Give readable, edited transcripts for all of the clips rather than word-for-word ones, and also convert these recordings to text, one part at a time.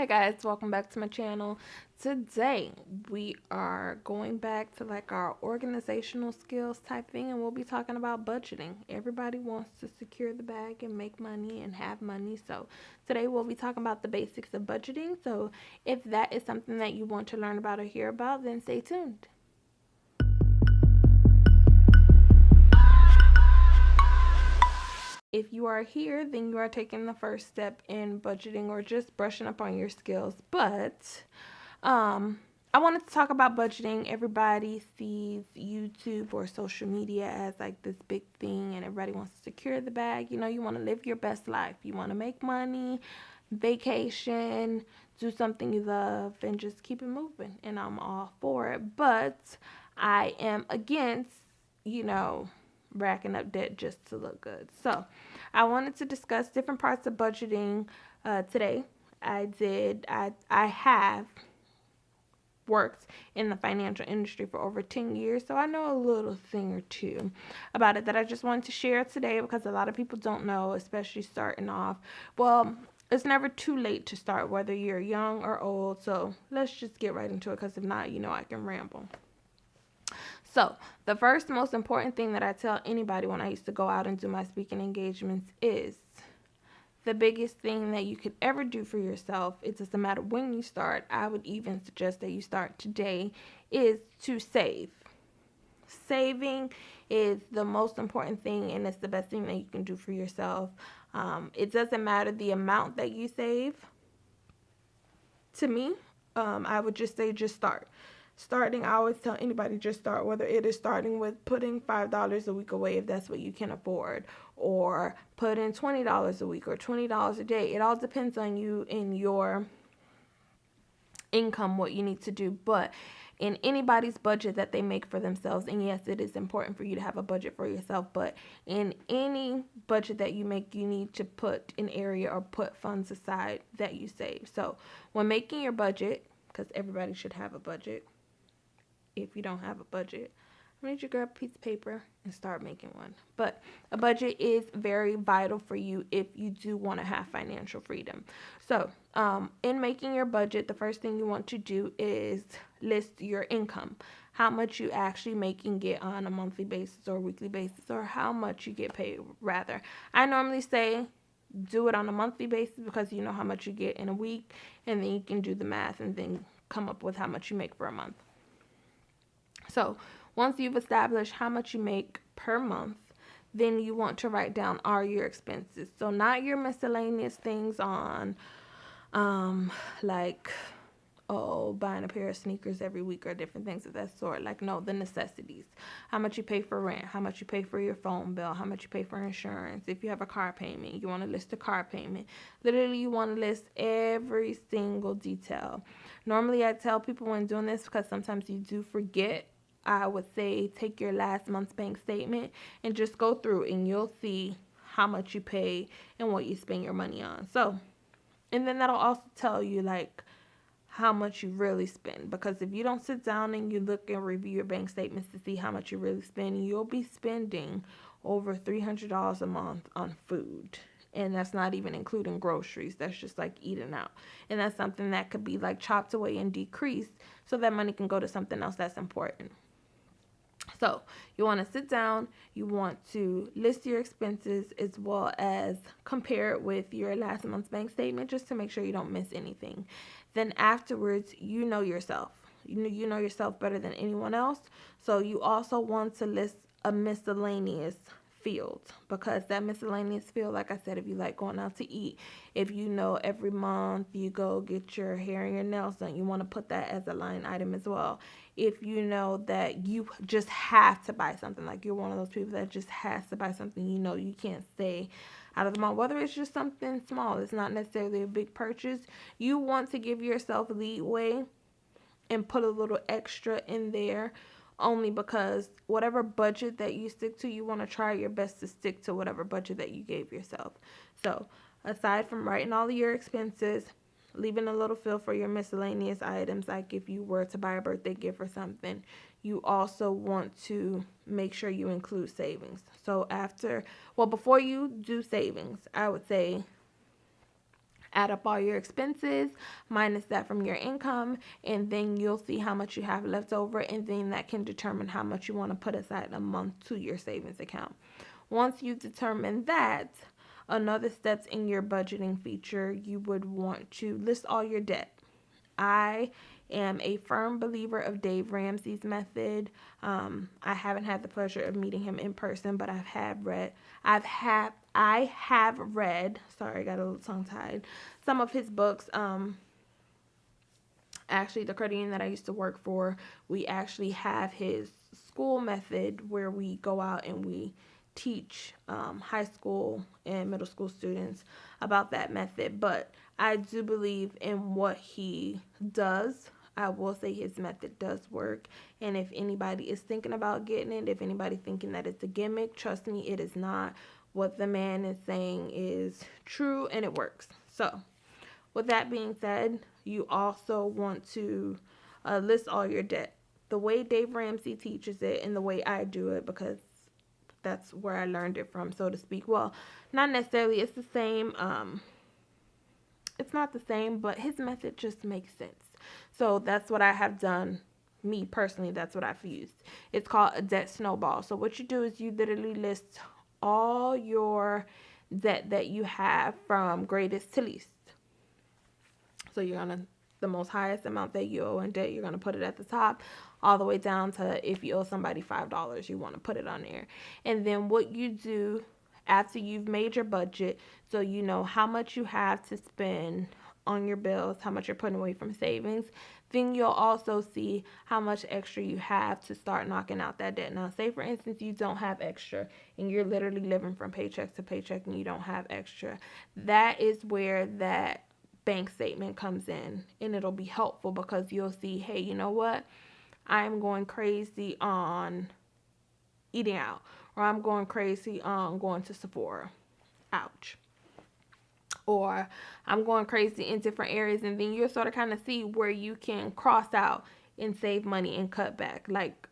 Hi guys, welcome back to my channel. Today we are going back to like our organizational skills type thing, and we'll be talking about budgeting. Everybody wants to secure the bag and make money and have money. So today we'll be talking about the basics of budgeting. So if that is something that you want to learn about or hear about, then stay tuned. If you are here, then you are taking the first step in budgeting or just brushing up on your skills. But I wanted to talk about budgeting. Everybody sees YouTube or social media as like this big thing, and everybody wants to secure the bag. You know, you want to live your best life. You want to make money, vacation, do something you love, and just keep it moving. And I'm all for it. But I am against, you know, racking up debt just to look good. So I wanted to discuss different parts of budgeting today. I have worked in the financial industry for over 10 years, so I know a little thing or two about it that I just wanted to share today because a lot of people don't know, especially starting off. Well, it's never too late to start, whether you're young or old, so let's just get right into it because if not, I can ramble. So, the first most important thing that I tell anybody when I used to go out and do my speaking engagements is the biggest thing that you could ever do for yourself. It doesn't matter when you start. I would even suggest that you start today, is to save. Saving is the most important thing, and it's the best thing that you can do for yourself. It doesn't matter the amount that you save. To me, I would just say just start. Starting, I always tell anybody just start, whether it is starting with putting $5 a week away if that's what you can afford, or put in $20 a week or $20 a day. It all depends on you and your income, what you need to do. But in anybody's budget that they make for themselves, and yes, it is important for you to have a budget for yourself, but in any budget that you make, you need to put an area or put funds aside that you save. So when making your budget, because everybody should have a budget, if you don't have a budget, I need you to grab a piece of paper and start making one. But a budget is very vital for you if you do want to have financial freedom. So, in making your budget, the first thing you want to do is list your income. How much you actually make and get on a monthly basis or weekly basis, or how much you get paid, rather. I normally say do it on a monthly basis because you know how much you get in a week, and then you can do the math and then come up with how much you make for a month. So once you've established how much you make per month, then you want to write down all your expenses. So not your miscellaneous things on like buying a pair of sneakers every week or different things of that sort. Like, no, the necessities. How much you pay for rent, how much you pay for your phone bill, how much you pay for insurance. If you have a car payment, you want to list the car payment. Literally, you want to list every single detail. Normally, I tell people when doing this, because sometimes you do forget, I would say take your last month's bank statement and just go through, and you'll see how much you pay and what you spend your money on. So, and then that'll also tell you like how much you really spend, because if you don't sit down and you look and review your bank statements to see how much you really spend, you'll be spending over $300 a month on food. And that's not even including groceries. That's just like eating out. And that's something that could be like chopped away and decreased so that money can go to something else that's important. So you want to sit down, you want to list your expenses as well as compare it with your last month's bank statement just to make sure you don't miss anything. Then afterwards, you know yourself. You know yourself better than anyone else. So you also want to list a miscellaneous field, because that miscellaneous field, like I said, if you like going out to eat, if you know every month you go get your hair and your nails done, you want to put that as a line item as well. If you know that you just have to buy something, like you're one of those people that just has to buy something, you can't stay out of the mall, whether it's just something small, it's not necessarily a big purchase, you want to give yourself leeway and put a little extra in there, only because whatever budget that you stick to, you want to try your best to stick to whatever budget that you gave yourself. So aside from writing all of your expenses, leaving a little fill for your miscellaneous items, like if you were to buy a birthday gift or something, you also want to make sure you include savings. So before you do savings, I would say Add up all your expenses, minus that from your income, and then you'll see how much you have left over, and then that can determine how much you want to put aside a month to your savings account. Once you determine that, another steps in your budgeting feature, you would want to list all your debt. I am a firm believer of Dave Ramsey's method. I haven't had the pleasure of meeting him in person, but I have read, sorry, I got a little tongue tied, some of his books. Actually, the credit union that I used to work for, we actually have his school method where we go out and we teach high school and middle school students about that method. But I do believe in what he does. I will say his method does work. And if anybody is thinking about getting it, if anybody thinking that it's a gimmick, trust me, it is not. What the man is saying is true and it works. So with that being said, you also want to list all your debt. The way Dave Ramsey teaches it and the way I do it, because that's where I learned it from, so to speak. Well, not necessarily. It's the same. It's not the same, but his method just makes sense. So that's what I have done. Me personally, that's what I've used. It's called a debt snowball. So what you do is you literally list all your debt that you have from greatest to least. So you're going to, the most highest amount that you owe in debt, you're going to put it at the top, all the way down to if you owe somebody $5, you want to put it on there. And then what you do after you've made your budget, so you know how much you have to spend on your bills, how much you're putting away from savings, then you'll also see how much extra you have to start knocking out that debt. Now, say for instance, you don't have extra and you're literally living from paycheck to paycheck and you don't have extra. That is where that bank statement comes in, and it'll be helpful because you'll see, hey, you know what? I'm going crazy on eating out, or I'm going crazy on going to Sephora. Ouch. Or I'm going crazy in different areas, and then you'll sort of kind of see where you can cross out and save money and cut back. Like,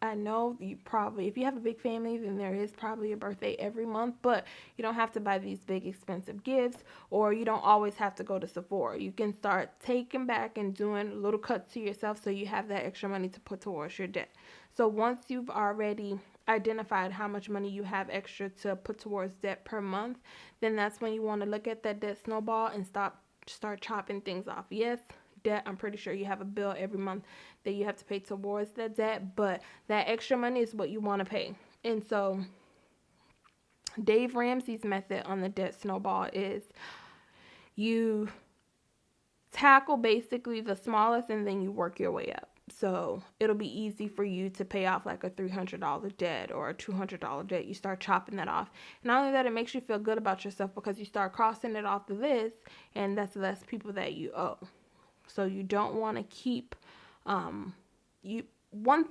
I know you probably, if you have a big family, then there is probably a birthday every month, but you don't have to buy these big expensive gifts, or you don't always have to go to Sephora. You can start taking back and doing little cuts to yourself so you have that extra money to put towards your debt. So once you've already identified how much money you have extra to put towards debt per month, then that's when you want to look at that debt snowball and start chopping things off. Yes, debt, I'm pretty sure you have a bill every month that you have to pay towards that debt, but that extra money is what you want to pay. And so Dave Ramsey's method on the debt snowball is you tackle basically the smallest and then you work your way up. So it'll be easy for you to pay off like a $300 debt or a $200 debt. You start chopping that off. And not only that, it makes you feel good about yourself because you start crossing it off the list, and that's less people that you owe. So you don't want to keep, one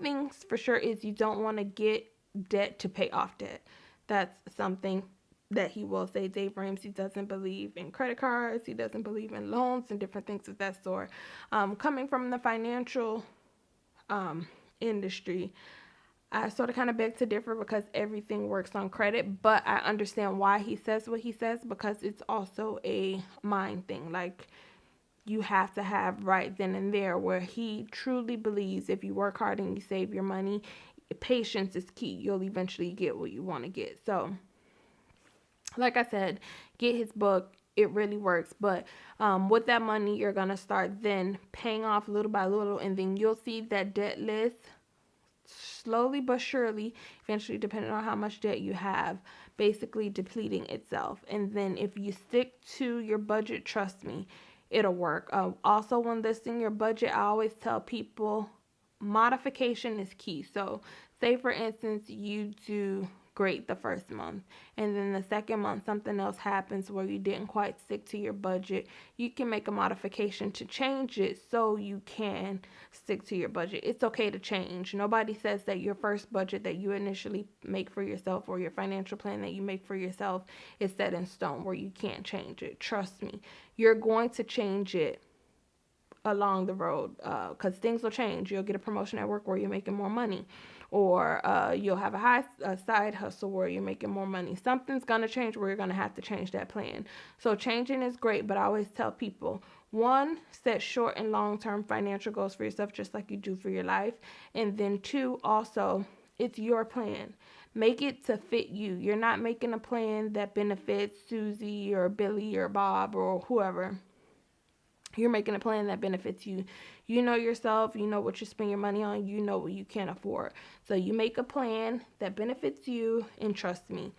thing for sure is you don't want to get debt to pay off debt. That's something that he will say. Dave Ramsey doesn't believe in credit cards. He doesn't believe in loans and different things of that sort. Coming from the financial industry, I sort of kind of beg to differ because everything works on credit, but I understand why he says what he says because it's also a mind thing. Like, you have to have right then and there, where he truly believes if you work hard and you save your money, patience is key. You'll eventually get what you want to get. So, like I said, get his book. It really works. But with that money, you're going to start then paying off little by little, and then you'll see that debt list slowly but surely, eventually, depending on how much debt you have, basically depleting itself. And then if you stick to your budget, trust me, it'll work. Also, when listing your budget, I always tell people modification is key. So say for instance, you do great the first month, and then the second month something else happens where you didn't quite stick to your budget. You can make a modification to change it so you can stick to your budget. It's okay to change. Nobody says that your first budget that you initially make for yourself or your financial plan that you make for yourself is set in stone where you can't change it. Trust me, you're going to change it along the road because things will change. You'll get a promotion at work where you're making more money, or you'll have a side hustle where you're making more money. Something's going to change where you're going to have to change that plan. So changing is great, but I always tell people, one, set short and long-term financial goals for yourself, just like you do for your life. And then two, also, it's your plan. Make it to fit you. You're not making a plan that benefits Susie or Billy or Bob or whoever. You're making a plan that benefits you. You know yourself. You know what you spend your money on. You know what you can't afford. So you make a plan that benefits you, and trust me,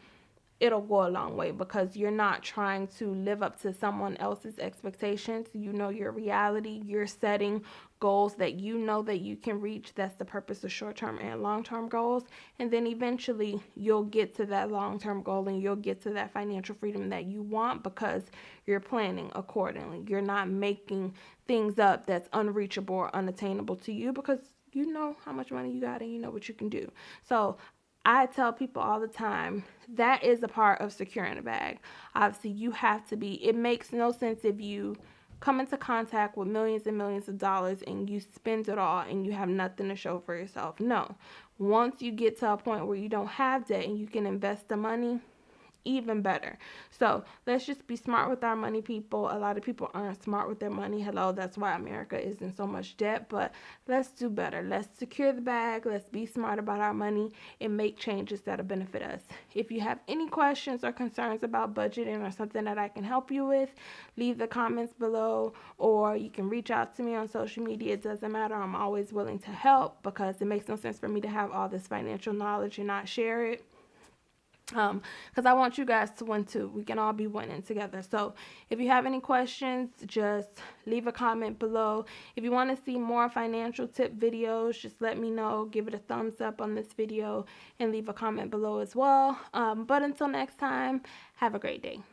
it'll go a long way because you're not trying to live up to someone else's expectations. You know your reality. You're setting goals that you know that you can reach. That's the purpose of short-term and long-term goals. And then eventually you'll get to that long-term goal and you'll get to that financial freedom that you want because you're planning accordingly. You're not making things up that's unreachable or unattainable to you because you know how much money you got and you know what you can do. So I tell people all the time, that is a part of securing a bag. Obviously, you have to be, it makes no sense if you come into contact with millions and millions of dollars and you spend it all and you have nothing to show for yourself. No. Once you get to a point where you don't have debt and you can invest the money, even better. So let's just be smart with our money, people. A lot of people aren't smart with their money. Hello, that's why America is in so much debt. But let's do better. Let's secure the bag. Let's be smart about our money and make changes that'll benefit us. If you have any questions or concerns about budgeting or something that I can help you with, leave the comments below, or you can reach out to me on social media. It doesn't matter. I'm always willing to help because it makes no sense for me to have all this financial knowledge and not share it. Because I want you guys to win too. We can all be winning together. So if you have any questions, just leave a comment below. If you want to see more financial tip videos, just let me know. Give it a thumbs up on this video and leave a comment below as well. But until next time, have a great day.